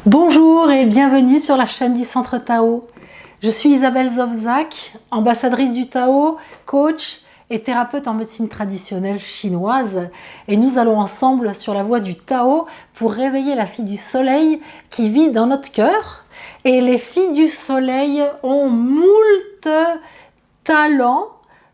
Bonjour et bienvenue sur la chaîne du Centre Tao. Je suis Isabelle Zovzak, ambassadrice du Tao, coach et thérapeute en médecine traditionnelle chinoise. Et nous allons ensemble sur la voie du Tao pour réveiller la fille du soleil qui vit dans notre cœur. Et les filles du soleil ont moult talents,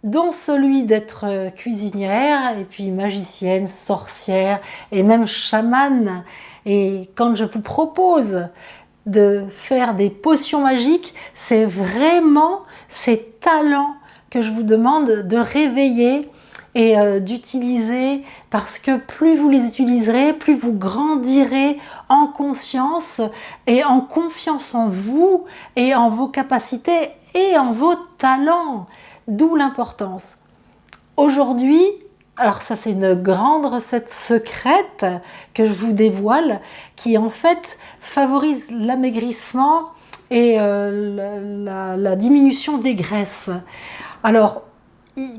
dont celui d'être cuisinière et puis magicienne, sorcière et même chamane. Et quand je vous propose de faire des potions magiques, c'est vraiment ces talents que je vous demande de réveiller et d'utiliser, parce que plus vous les utiliserez, plus vous grandirez en conscience et en confiance en vous et en vos capacités et en vos talents. D'où l'importance. Aujourd'hui, alors ça c'est une grande recette secrète que je vous dévoile, qui en fait favorise l'amaigrissement et la diminution des graisses. Alors,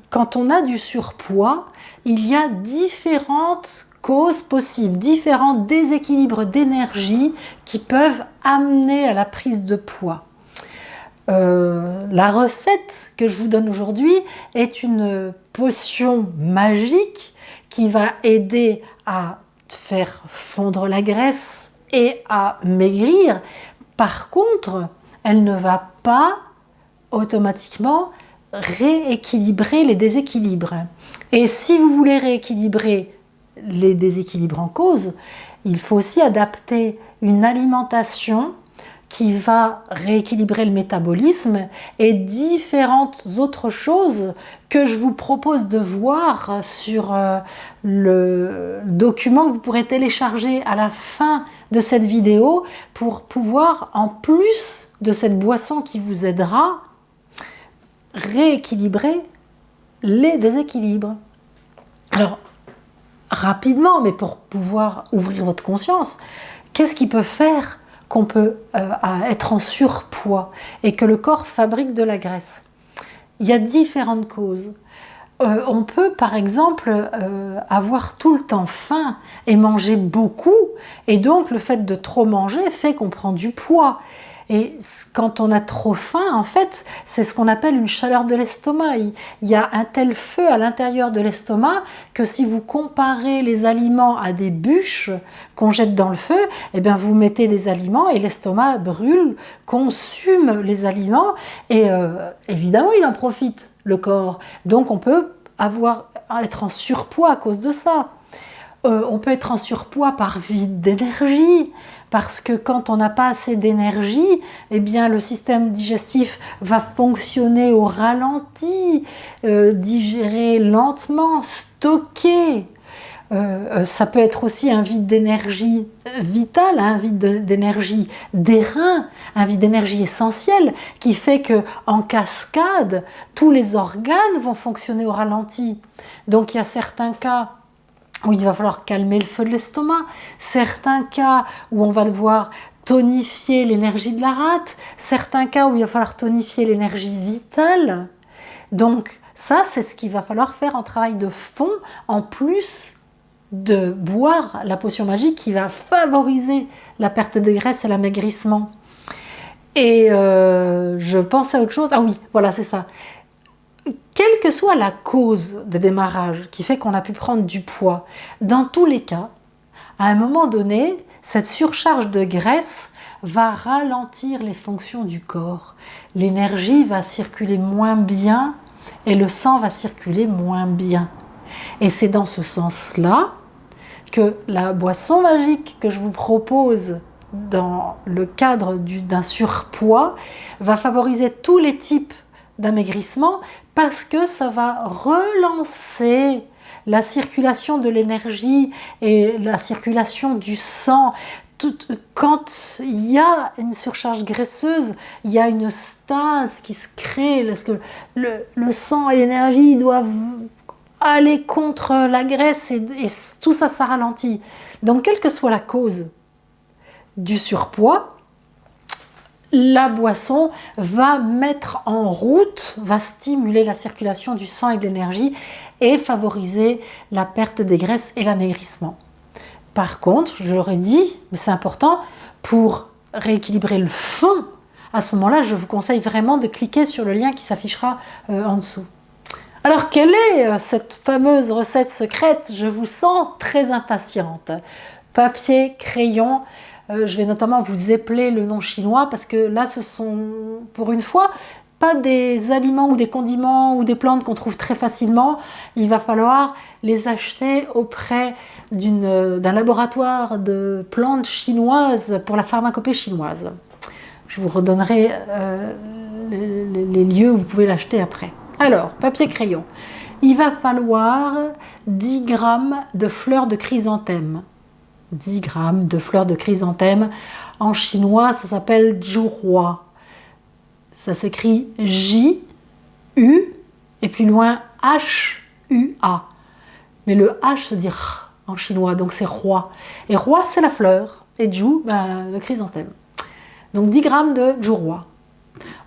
quand on a du surpoids, il y a différentes causes possibles, différents déséquilibres d'énergie qui peuvent amener à la prise de poids. La recette que je vous donne aujourd'hui est une potion magique qui va aider à faire fondre la graisse et à maigrir. Par contre, elle ne va pas automatiquement rééquilibrer les déséquilibres. Et si vous voulez rééquilibrer les déséquilibres en cause, il faut aussi adapter une alimentation qui va rééquilibrer le métabolisme et différentes autres choses que je vous propose de voir sur le document que vous pourrez télécharger à la fin de cette vidéo pour pouvoir, en plus de cette boisson qui vous aidera, rééquilibrer les déséquilibres. Alors, rapidement, mais pour pouvoir ouvrir votre conscience, qu'est-ce qui peut faire qu'on peut être en surpoids et que le corps fabrique de la graisse? Il y a différentes causes. On peut par exemple avoir tout le temps faim et manger beaucoup, et donc le fait de trop manger fait qu'on prend du poids. Et quand on a trop faim, en fait, c'est ce qu'on appelle une chaleur de l'estomac. Il y a un tel feu à l'intérieur de l'estomac que si vous comparez les aliments à des bûches qu'on jette dans le feu, eh bien vous mettez des aliments et l'estomac brûle, consume les aliments et évidemment il en profite, le corps. Donc on peut être en surpoids à cause de ça. On peut être en surpoids par vide d'énergie, parce que quand on n'a pas assez d'énergie, eh bien le système digestif va fonctionner au ralenti, digérer lentement, stocker. Ça peut être aussi un vide d'énergie vitale, un vide d'énergie des reins, un vide d'énergie essentiel qui fait que en cascade, tous les organes vont fonctionner au ralenti. Donc il y a certains cas où il va falloir calmer le feu de l'estomac, certains cas où on va devoir tonifier l'énergie de la rate, certains cas où il va falloir tonifier l'énergie vitale. Donc ça, c'est ce qu'il va falloir faire en travail de fond, en plus de boire la potion magique qui va favoriser la perte de graisse et l'amaigrissement. Et je pense à autre chose. Ah oui, voilà, c'est ça. Quelle que soit la cause de démarrage qui fait qu'on a pu prendre du poids, dans tous les cas, à un moment donné, cette surcharge de graisse va ralentir les fonctions du corps. L'énergie va circuler moins bien et le sang va circuler moins bien. Et c'est dans ce sens-là que la boisson magique que je vous propose dans le cadre d'un surpoids va favoriser tous les types d'amaigrissement, parce que ça va relancer la circulation de l'énergie et la circulation du sang. Quand il y a une surcharge graisseuse, il y a une stase qui se crée, parce que le sang et l'énergie doivent aller contre la graisse et tout ça, ça ralentit. Donc, quelle que soit la cause du surpoids, la boisson va mettre en route, va stimuler la circulation du sang et de l'énergie et favoriser la perte des graisses et l'amaigrissement. Par contre, je l'aurais dit, mais c'est important, pour rééquilibrer le fond, à ce moment-là, je vous conseille vraiment de cliquer sur le lien qui s'affichera en dessous. Alors, quelle est cette fameuse recette secrète? Je vous sens très impatiente. Papier, crayon, je vais notamment vous épeler le nom chinois parce que là, ce sont, pour une fois, pas des aliments ou des condiments ou des plantes qu'on trouve très facilement. Il va falloir les acheter auprès d'un laboratoire de plantes chinoises pour la pharmacopée chinoise. Je vous redonnerai les lieux où vous pouvez l'acheter après. Alors, papier crayon. Il va falloir 10 grammes de fleurs de chrysanthème. 10 grammes de fleurs de chrysanthème. En chinois, ça s'appelle zhuhua. Ça s'écrit J-U et plus loin H-U-A. Mais le H se dit R en chinois, donc c'est roi. Et roi, c'est la fleur. Et zhu, le chrysanthème. Donc 10 grammes de zhuhua.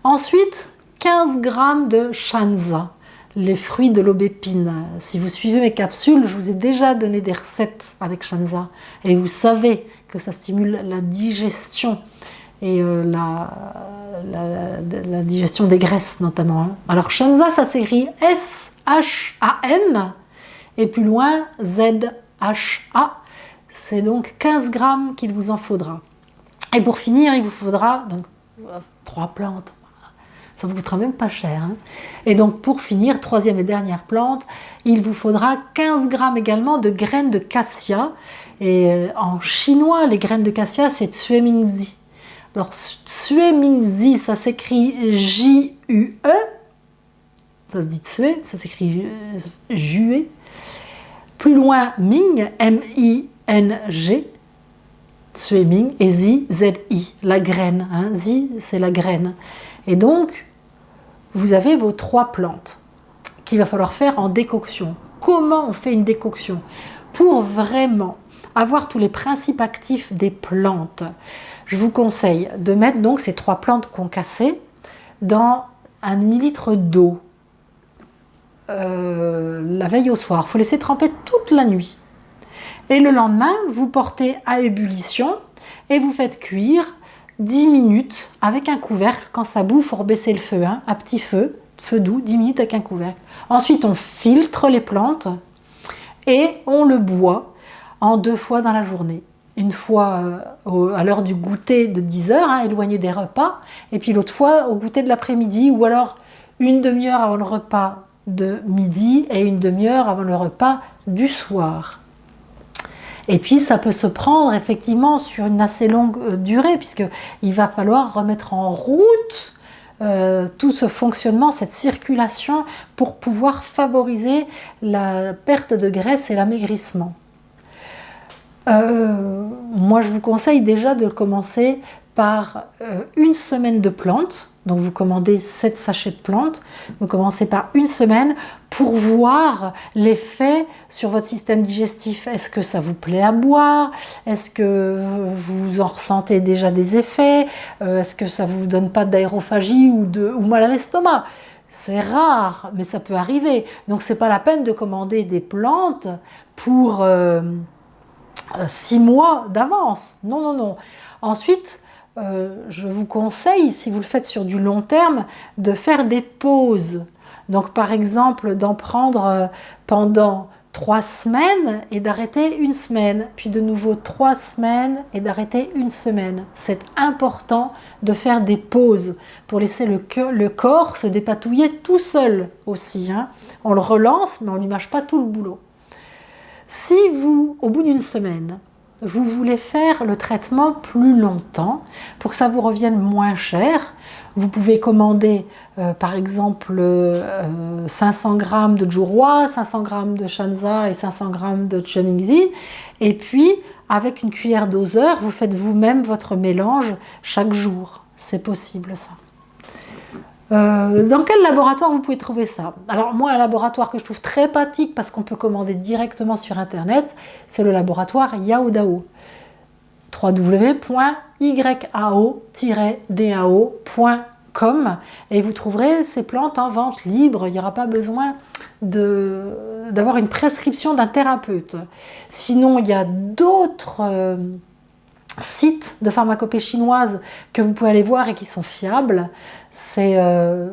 Ensuite, 15 grammes de shanzha, les fruits de l'aubépine. Si vous suivez mes capsules, je vous ai déjà donné des recettes avec shanzha. Et vous savez que ça stimule la digestion et la digestion des graisses notamment. Alors shanzha, ça s'écrit S-H-A-N et plus loin Z-H-A. C'est donc 15 grammes qu'il vous en faudra. Et pour finir, il vous faudra donc 3 plantes. Ça ne vous coûtera même pas cher. Hein. Et donc pour finir, troisième et dernière plante, il vous faudra 15 grammes également de graines de cassia. Et en chinois, les graines de cassia, c'est Tsue Mingzi. Alors Tsue Mingzi, ça s'écrit J-U-E. Ça se dit Tsue, ça s'écrit Jue. Plus loin, Ming, M-I-N-G. Tsue Ming et Zi, Z-I, la graine. Hein. Zi, c'est la graine. Et donc, vous avez vos 3 plantes qu'il va falloir faire en décoction. Comment on fait une décoction? Pour vraiment avoir tous les principes actifs des plantes, je vous conseille de mettre donc ces 3 plantes concassées dans 1 demi-litre d'eau la veille au soir. Il faut laisser tremper toute la nuit. Et le lendemain, vous portez à ébullition et vous faites cuire 10 minutes avec un couvercle. Quand ça bout, il faut rebaisser le feu, hein, à petit feu, feu doux, 10 minutes avec un couvercle. Ensuite, on filtre les plantes et on le boit en 2 fois dans la journée. Une fois à l'heure du goûter de 10 heures, hein, éloigné des repas, et puis l'autre fois au goûter de l'après-midi, ou alors une demi-heure avant le repas de midi et une demi-heure avant le repas du soir. Et puis ça peut se prendre effectivement sur une assez longue durée, puisqu'il va falloir remettre en route tout ce fonctionnement, cette circulation, pour pouvoir favoriser la perte de graisse et l'amaigrissement. Moi je vous conseille déjà de commencer par 1 semaine de plantes. Donc vous commandez 7 sachets de plantes, vous commencez par 1 semaine pour voir l'effet sur votre système digestif. Est-ce que ça vous plaît à boire? Est-ce que vous en ressentez déjà des effets? Est-ce que ça ne vous donne pas d'aérophagie ou mal à l'estomac? C'est rare, mais ça peut arriver. Donc c'est pas la peine de commander des plantes pour 6 mois d'avance. Non, non, non. Ensuite, je vous conseille, si vous le faites sur du long terme, de faire des pauses. Donc par exemple, d'en prendre pendant 3 semaines et d'arrêter 1 semaine, puis de nouveau 3 semaines et d'arrêter 1 semaine. C'est important de faire des pauses pour laisser le corps se dépatouiller tout seul aussi. Hein. On le relance, mais on ne lui mâche pas tout le boulot. Si vous, au bout d'1 semaine, vous voulez faire le traitement plus longtemps pour que ça vous revienne moins cher, vous pouvez commander par exemple 500 g de zhuhua, 500 g de shanzha et 500 g de Tsue Mingzi, et puis avec une cuillère doseur, vous faites vous-même votre mélange chaque jour. C'est possible ça. Dans quel laboratoire vous pouvez trouver ça? Alors moi, un laboratoire que je trouve très pratique parce qu'on peut commander directement sur internet, c'est le laboratoire Yaodao. www.yao-dao.com et vous trouverez ces plantes en vente libre. Il n'y aura pas besoin d'avoir une prescription d'un thérapeute. Sinon, il y a d'autres sites de pharmacopée chinoise que vous pouvez aller voir et qui sont fiables. C'est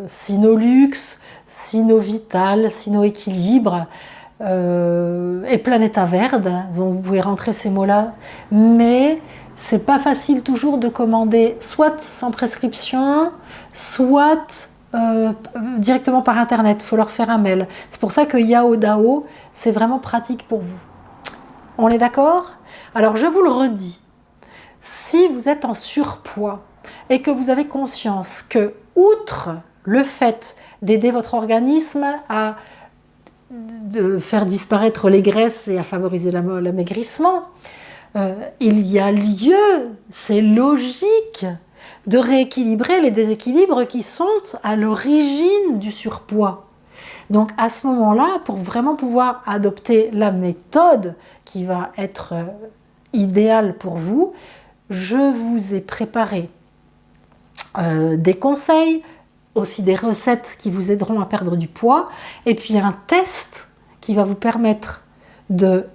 Sinolux, Sinovital, Sinoéquilibre et Planeta Verde. Vous pouvez rentrer ces mots-là, mais c'est pas facile toujours de commander soit sans prescription, soit directement par internet. Il faut leur faire un mail. C'est pour ça que Yao Dao, c'est vraiment pratique pour vous. On est d'accord? Alors je vous le redis, si vous êtes en surpoids et que vous avez conscience que, outre le fait d'aider votre organisme à de faire disparaître les graisses et à favoriser l'amaigrissement, il y a lieu, c'est logique, de rééquilibrer les déséquilibres qui sont à l'origine du surpoids. Donc à ce moment-là, pour vraiment pouvoir adopter la méthode qui va être idéale pour vous, je vous ai préparé des conseils, aussi des recettes qui vous aideront à perdre du poids, et puis un test qui va vous permettre de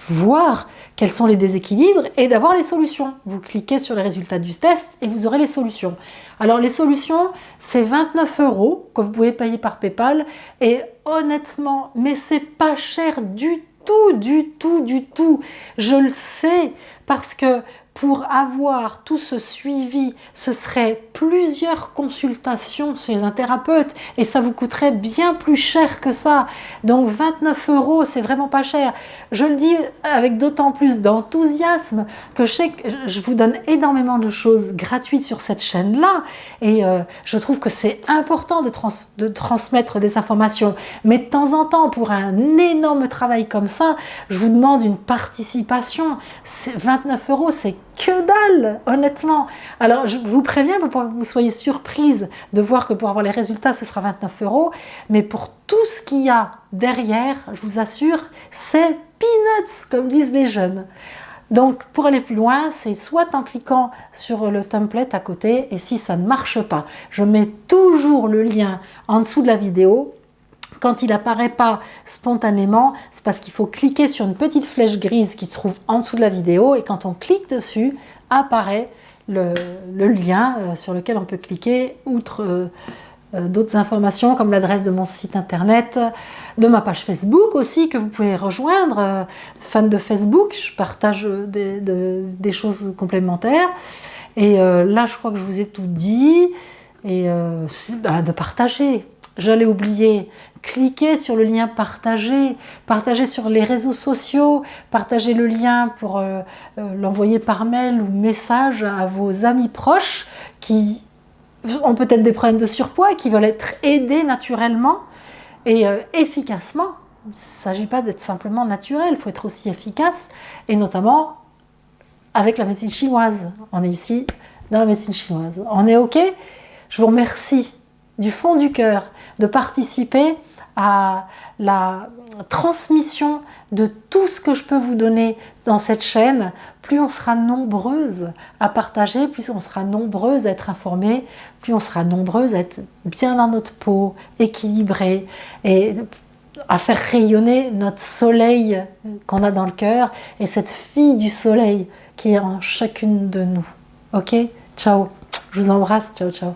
voir quels sont les déséquilibres et d'avoir les solutions. Vous cliquez sur les résultats du test et vous aurez les solutions. Alors les solutions, c'est 29 € que vous pouvez payer par PayPal, et honnêtement, mais c'est pas cher du tout. Je le sais, parce que pour avoir tout ce suivi, ce serait plusieurs consultations chez un thérapeute et ça vous coûterait bien plus cher que ça. Donc 29 €, c'est vraiment pas cher. Je le dis avec d'autant plus d'enthousiasme que je sais que je vous donne énormément de choses gratuites sur cette chaîne-là, et je trouve que c'est important de transmettre des informations. Mais de temps en temps, pour un énorme travail comme ça, je vous demande une participation. 29 €, c'est que dalle, honnêtement. Alors, je vous préviens pour que vous soyez surprise de voir que pour avoir les résultats, ce sera 29 €. Mais pour tout ce qu'il y a derrière, je vous assure, c'est peanuts, comme disent les jeunes. Donc, pour aller plus loin, c'est soit en cliquant sur le template à côté, et si ça ne marche pas, je mets toujours le lien en dessous de la vidéo. Quand il n'apparaît pas spontanément, c'est parce qu'il faut cliquer sur une petite flèche grise qui se trouve en dessous de la vidéo, et quand on clique dessus, apparaît le lien sur lequel on peut cliquer, outre d'autres informations comme l'adresse de mon site internet, de ma page Facebook aussi que vous pouvez rejoindre. Fan de Facebook, je partage des choses complémentaires. Et là, je crois que je vous ai tout dit. Et de partager. J'allais oublier, cliquez sur le lien partager, partagez sur les réseaux sociaux, partagez le lien pour l'envoyer par mail ou message à vos amis proches qui ont peut-être des problèmes de surpoids et qui veulent être aidés naturellement et efficacement. Il ne s'agit pas d'être simplement naturel, il faut être aussi efficace, et notamment avec la médecine chinoise. On est ici dans la médecine chinoise. On est OK? Je vous remercie du fond du cœur de participer à la transmission de tout ce que je peux vous donner dans cette chaîne. Plus on sera nombreuses à partager, plus on sera nombreuses à être informées, plus on sera nombreuses à être bien dans notre peau, équilibrées, et à faire rayonner notre soleil qu'on a dans le cœur, et cette fille du soleil qui est en chacune de nous. Ok? Ciao, je vous embrasse, ciao ciao.